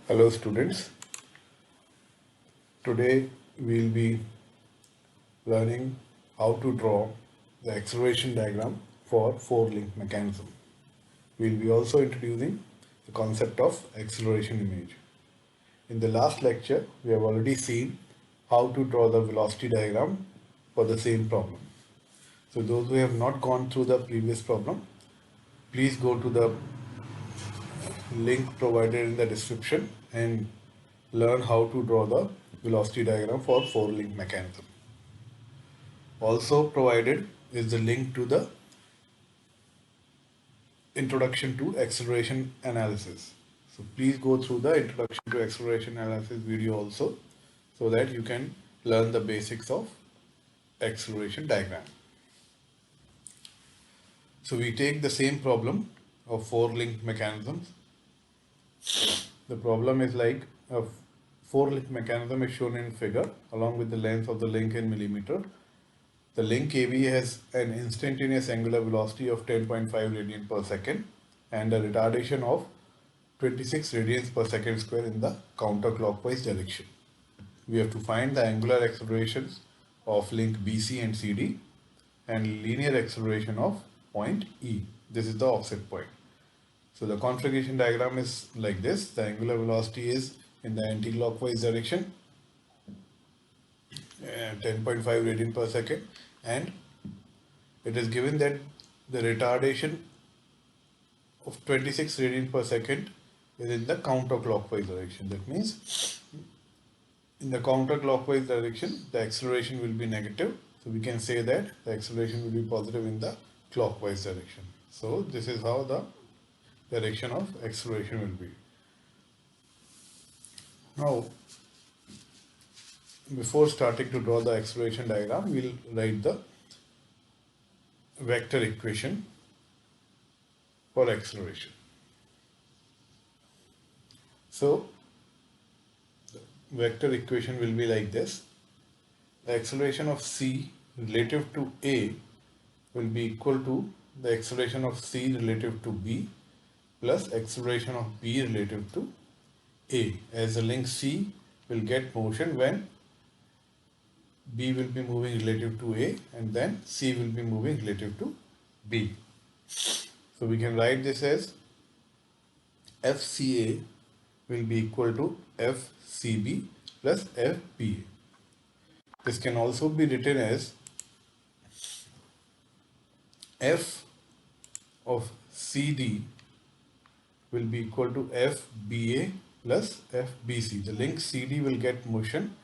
Hello students, today we'll be learning how to draw the acceleration diagram for four-link mechanism. We'll be also introducing the concept of acceleration image. In the last lecture, we have already seen how to draw the velocity diagram for the same problem. So those who have not gone through the previous problem, please go to the link provided in the description and learn how to draw the velocity diagram for four-link mechanism. Also provided is the link to the introduction to acceleration analysis. So please go through the introduction to acceleration analysis video also so that you can learn the basics of acceleration diagram. So we take the same problem of four-link mechanisms. The problem is like a four-link mechanism is shown in figure along with the length of the link in millimeter. The link AB has an instantaneous angular velocity of 10.5 radian per second and a retardation of 26 radians per second square in the counterclockwise direction. We have to find the angular accelerations of link BC and CD and linear acceleration of point E. This is the offset point. So the configuration diagram is like this. The angular velocity is in the anti-clockwise direction, 10.5 radian per second, and it is given that the retardation of 26 radian per second is in the counterclockwise direction. That means in the counterclockwise direction, the acceleration will be negative. So we can say that the acceleration will be positive in the clockwise direction. So this is how the direction of acceleration will be. Now, before starting to draw the acceleration diagram, we'll write the vector equation for acceleration. So, the vector equation will be like this. The acceleration of C relative to A will be equal to the acceleration of C relative to B plus acceleration of B relative to A, as the link C will get motion when B will be moving relative to A and then C will be moving relative to B. So we can write this as FCA will be equal to FCB plus FBA. This can also be written as F of CD will be equal to FBA plus FBC. The link CD will get motion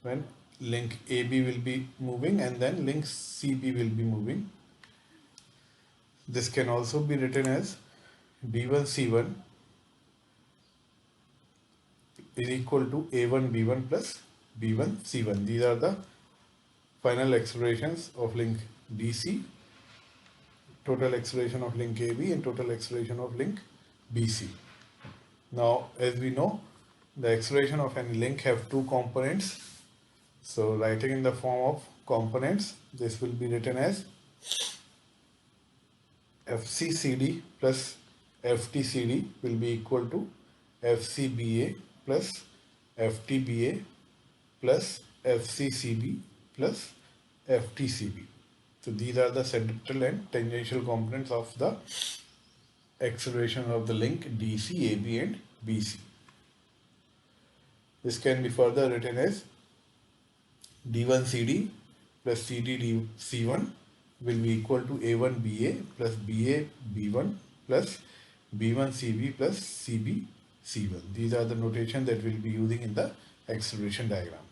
when link AB will be moving and then link CB will be moving. This can also be written as D1C1 is equal to A1B1 plus B1C1. These are the final accelerations of link DC, total acceleration of link AB and total acceleration of link BC. Now, as we know, the acceleration of any link have two components. So writing in the form of components, this will be written as FCCD plus FTCD will be equal to FCBA plus FTBA plus FCCB plus FTCB. So these are the central and tangential components of the acceleration of the link DC, AB and BC. This can be further written as D1CD plus CDC1 will be equal to A1BA plus BAB1 plus B1CB plus CBC1. These are the notation that we'll be using in the acceleration diagram.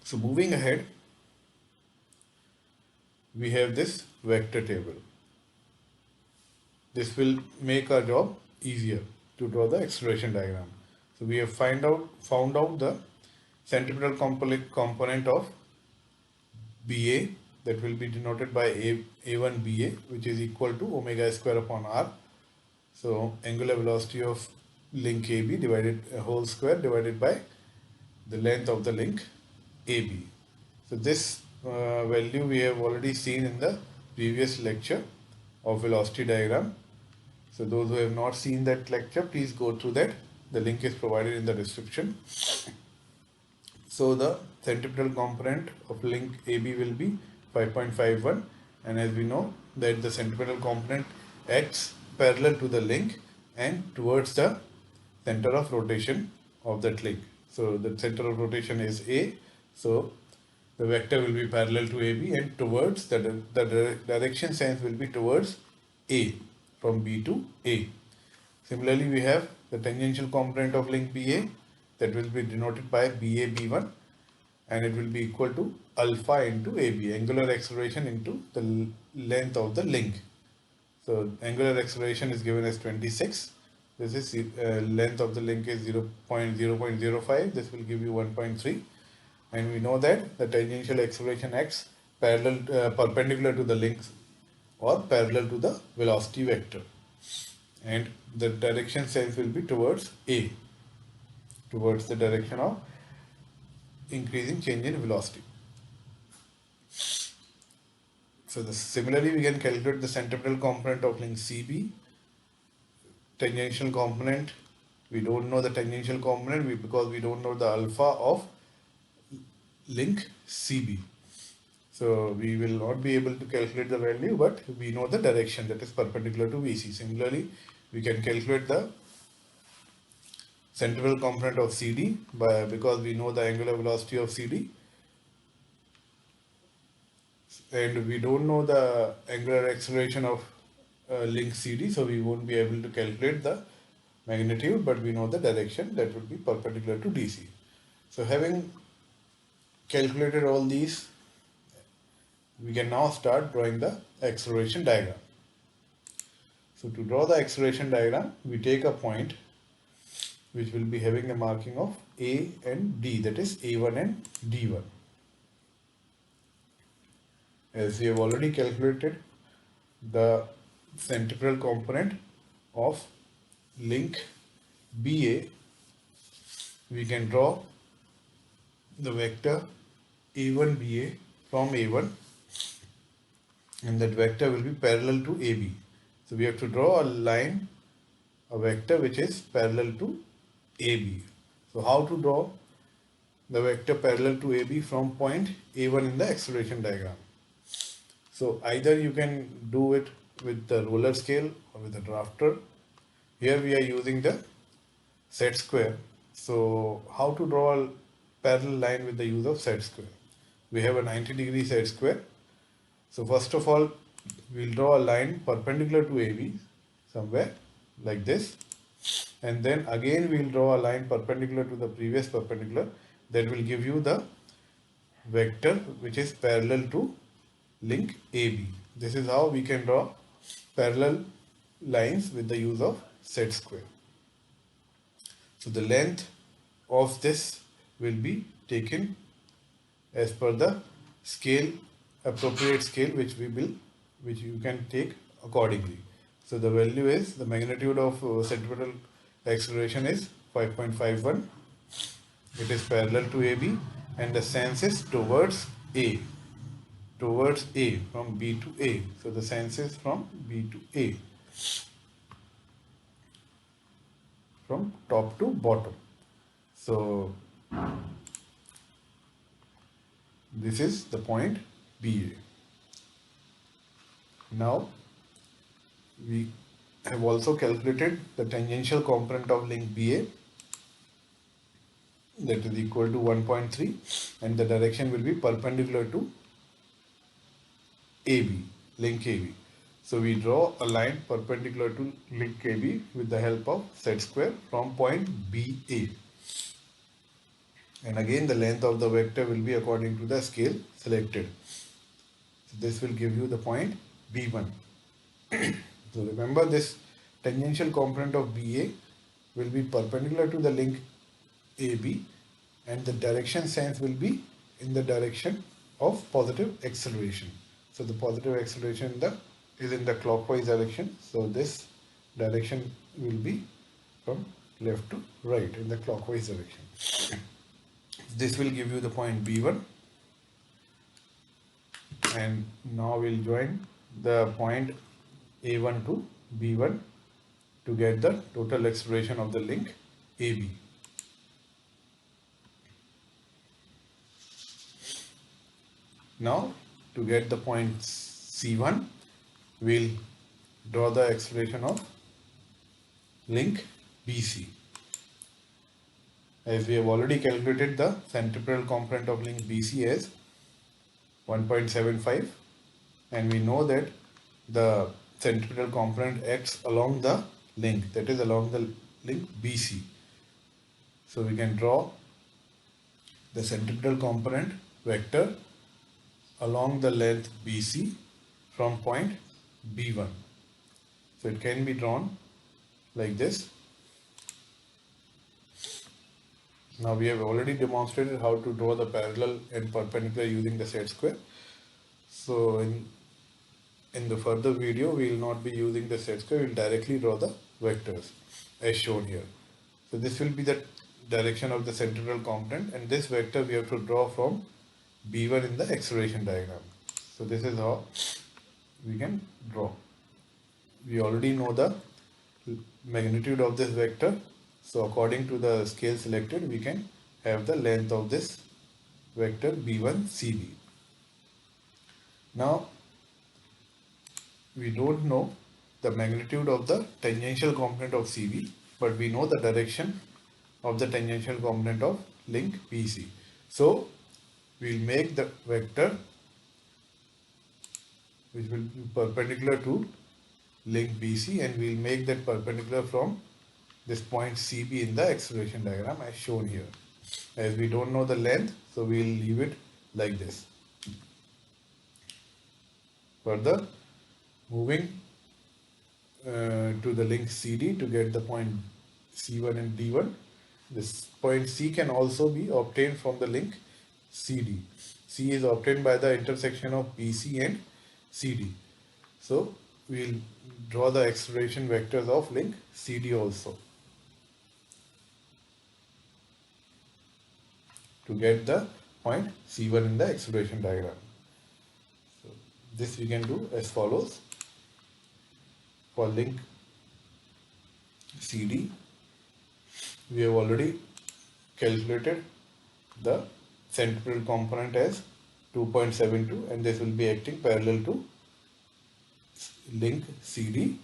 So moving ahead, we have this vector table. This will make our job easier to draw the acceleration diagram. So we have found out the centripetal component of BA, that will be denoted by A1BA, which is equal to omega square upon R. So angular velocity of link AB divided whole square divided by the length of the link AB. So this value we have already seen in the previous lecture of velocity diagram. So those who have not seen that lecture, please go through that. The link is provided in the description. So the centripetal component of link AB will be 5.51, and as we know that the centripetal component acts parallel to the link and towards the center of rotation of that link. So the center of rotation is A, so the vector will be parallel to AB and towards the direction sense will be towards A, from B to A. Similarly, we have the tangential component of link BA, that will be denoted by BA B1, and it will be equal to alpha into AB, angular acceleration into the length of the link. So angular acceleration is given as 26. This is length of the link is 0.05. This will give you 1.3. And we know that the tangential acceleration acts perpendicular to the link or parallel to the velocity vector. And the direction sense will be towards A, towards the direction of increasing change in velocity. So similarly, we can calculate the centripetal component of link CB. Tangential component, we don't know the tangential component because we don't know the alpha of link CB. So we will not be able to calculate the value, but we know the direction, that is perpendicular to VC. Similarly, we can calculate the centripetal component of CD because we know the angular velocity of CD, and we don't know the angular acceleration of link CD, so we won't be able to calculate the magnitude, but we know the direction, that would be perpendicular to DC. So having calculated all these, we can now start drawing the acceleration diagram. So to draw the acceleration diagram, we take a point which will be having a marking of A and D, that is A1 and D1. As we have already calculated the centripetal component of link BA, we can draw the vector A1BA from A1, and that vector will be parallel to AB. So we have to draw a line, a vector which is parallel to AB. So how to draw the vector parallel to AB from point A1 in the acceleration diagram? So either you can do it with the roller scale or with the drafter. Here we are using the set square. So how to draw a parallel line with the use of set square? We have a 90-degree set square. So first of all, we'll draw a line perpendicular to AB somewhere like this, and then again we'll draw a line perpendicular to the previous perpendicular, that will give you the vector which is parallel to link AB. This is how we can draw parallel lines with the use of set square. So the length of this will be taken as per the scale, appropriate scale, which you can take accordingly. So the value is, the magnitude of centripetal acceleration is 5.51. It is parallel to AB, and the sense is towards A, from B to A. So the sense is from B to A, from top to bottom. So this is the point BA. Now we have also calculated the tangential component of link BA, that is equal to 1.3, and the direction will be perpendicular to AB, link AB. So we draw a line perpendicular to link AB with the help of set square from point BA. And again the length of the vector will be according to the scale selected. So this will give you the point B1. So remember, this tangential component of BA will be perpendicular to the link AB, and the direction sense will be in the direction of positive acceleration. So the positive acceleration is in the clockwise direction. So this direction will be from left to right in the clockwise direction. This will give you the point B1, and now we'll join the point A1 to B1 to get the total acceleration of the link AB. Now to get the point C1, we'll draw the acceleration of link BC. As we have already calculated the centripetal component of link BC as 1.75, and we know that the centripetal component acts along the link, that is along the link BC. So we can draw the centripetal component vector along the length BC from point B1. So it can be drawn like this. Now we have already demonstrated how to draw the parallel and perpendicular using the set square. So in the further video, we will not be using the set square, we will directly draw the vectors as shown here. So this will be the direction of the centripetal component, and this vector we have to draw from B1 in the acceleration diagram. So this is how we can draw. We already know the magnitude of this vector. So according to the scale selected, we can have the length of this vector B1 CB. Now we don't know the magnitude of the tangential component of CB, but we know the direction of the tangential component of link BC. So we'll make the vector which will be perpendicular to link BC, and we'll make that perpendicular from this point CB in the acceleration diagram as shown here. As we don't know the length, so we'll leave it like this. Further, moving to the link CD to get the point C1 and D1. This point C can also be obtained from the link CD. C is obtained by the intersection of BC and CD. So we'll draw the acceleration vectors of link CD also to get the point C1 in the acceleration diagram. So this we can do as follows. For link CD, we have already calculated the centripetal component as 2.72, and this will be acting parallel to link CD.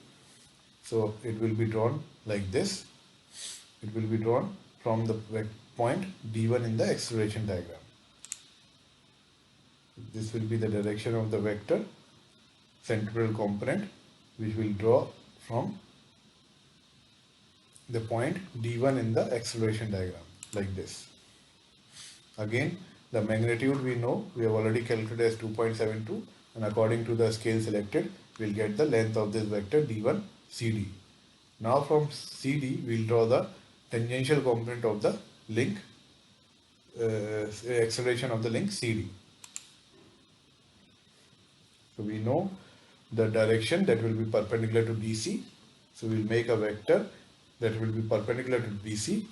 So it will be drawn like this. It will be drawn from the point D1 in the acceleration diagram. This will be the direction of the vector centripetal component, which will draw from the point D1 in the acceleration diagram like this. Again, the magnitude we know, we have already calculated as 2.72, and according to the scale selected, we'll get the length of this vector D1 CD. Now from CD, we'll draw the tangential component of the link, acceleration of the link CD. So we know the direction that will be perpendicular to DC. So we'll make a vector that will be perpendicular to DC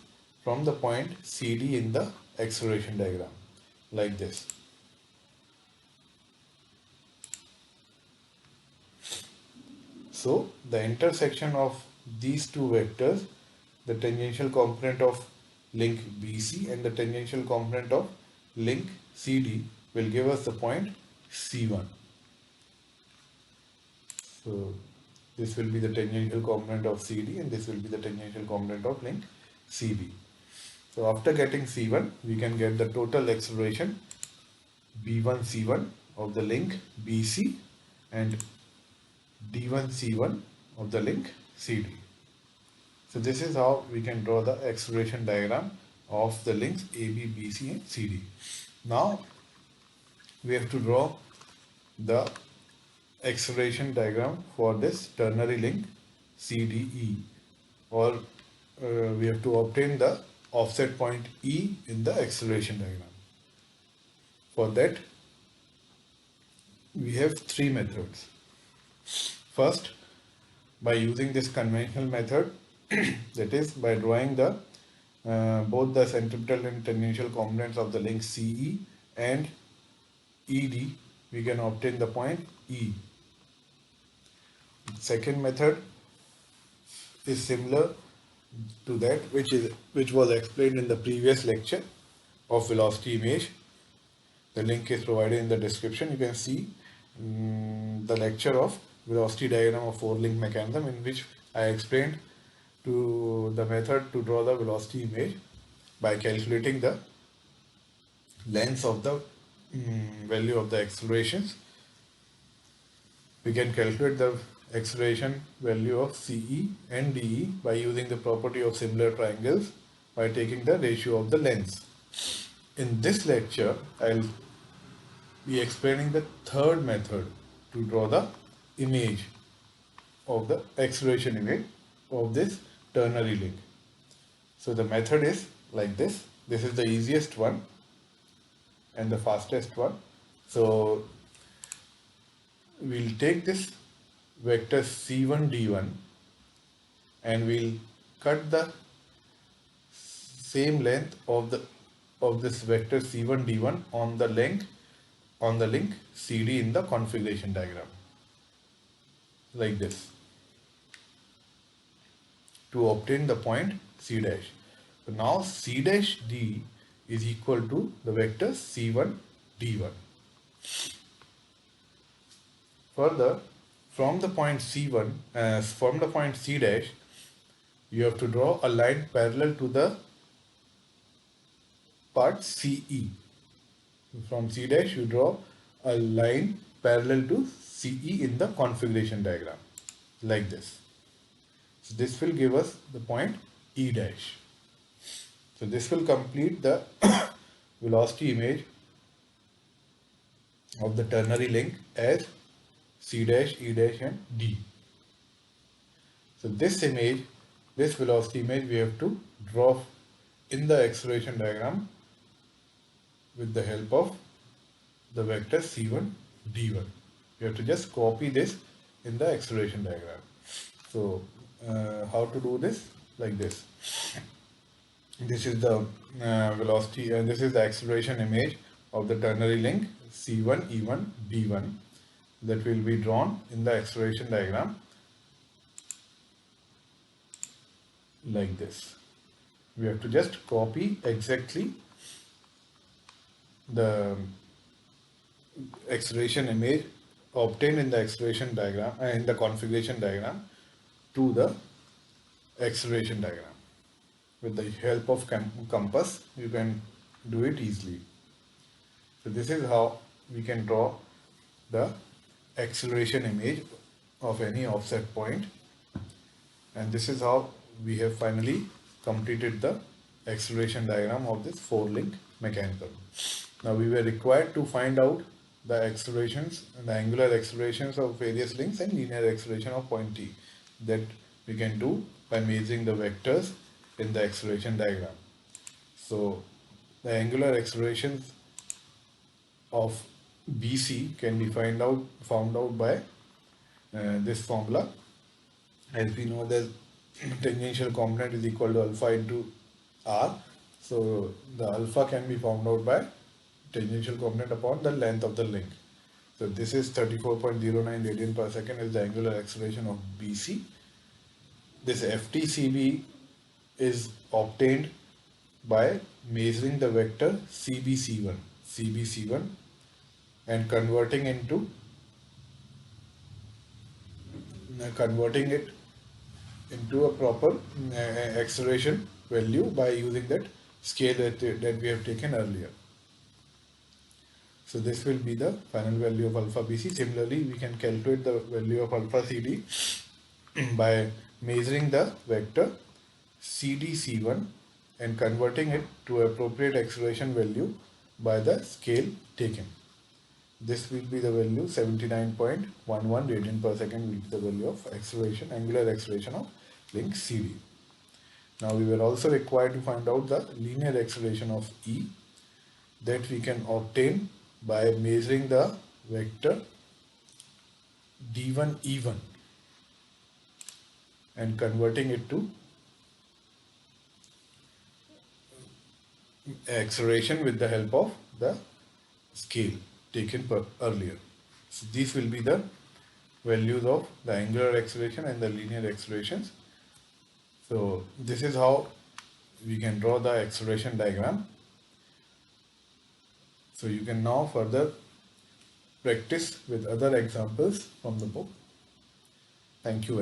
from the point CD in the acceleration diagram like this. So the intersection of these two vectors, the tangential component of link BC and the tangential component of link CD, will give us the point C1. So this will be the tangential component of CD, and this will be the tangential component of link CB. So after getting C1, we can get the total acceleration B1 C1 of the link BC and D1 C1 of the link CD. So this is how we can draw the acceleration diagram of the links AB, BC and CD. Now we have to draw the acceleration diagram for this ternary link CDE, or we have to obtain the offset point E in the acceleration diagram. For that, we have three methods. First, by using this conventional method, that is by drawing the both the centripetal and tangential components of the link CE and ED, we can obtain the point E. Second method, is similar to that which was explained in the previous lecture of velocity image. The link is provided in the description. You can see the lecture of velocity diagram of four-link mechanism, in which I explained to the method to draw the velocity image by calculating the length of the value of the accelerations. We can calculate the acceleration value of CE and DE by using the property of similar triangles by taking the ratio of the lengths. In this lecture, I'll be explaining the third method to draw the image of the acceleration image of this ternary link. So the method is like this. This is the easiest one and the fastest one. So we'll take this vector C1 D1 and we'll cut the same length of this vector C1 D1 on the link CD in the configuration diagram, like this, to obtain the point C dash. So now C dash D is equal to the vector C1 D1. Further, from the point C1, from the point C dash, you have to draw a line parallel to the part CE. From C dash, you draw a line parallel to CE in the configuration diagram, like this. So this will give us the point E dash. So this will complete the velocity image of the ternary link as C dash, E dash and D. So this velocity image, we have to draw in the acceleration diagram with the help of the vector C1 D1. You have to just copy this in the acceleration diagram. So how to do this? Like this. This is the velocity and this is the acceleration image of the ternary link C1 E1 D1 that will be drawn in the acceleration diagram like this. We have to just copy exactly the acceleration image obtained in the acceleration diagram in the configuration diagram to the acceleration diagram. With the help of compass, you can do it easily. So this is how we can draw the acceleration image of any offset point, and this is how we have finally completed the acceleration diagram of this four-link mechanism. Now we were required to find out the accelerations and the angular accelerations of various links and linear acceleration of point T. That we can do by measuring the vectors in the acceleration diagram. So the angular accelerations of BC can be found out by this formula. As we know, the tangential component is equal to alpha into R. So the alpha can be found out by tangential component upon the length of the link. So this is 34.09 radian per second is the angular acceleration of BC. This FTCB is obtained by measuring the vector CBC1 and converting it into a proper acceleration value by using that scale that we have taken earlier. So this will be the final value of alpha BC. Similarly, we can calculate the value of alpha CD by measuring the vector CDC1 and converting it to appropriate acceleration value by the scale taken. This will be the value 79.11 radian per second will be the value of acceleration, angular acceleration of link CD. Now we were also required to find out the linear acceleration of E that we can obtain by measuring the vector D1 E1 and converting it to acceleration with the help of the scale taken earlier. So these will be the values of the angular acceleration and the linear accelerations So this is how we can draw the acceleration diagram. So you can now further practice with other examples from the book. Thank you.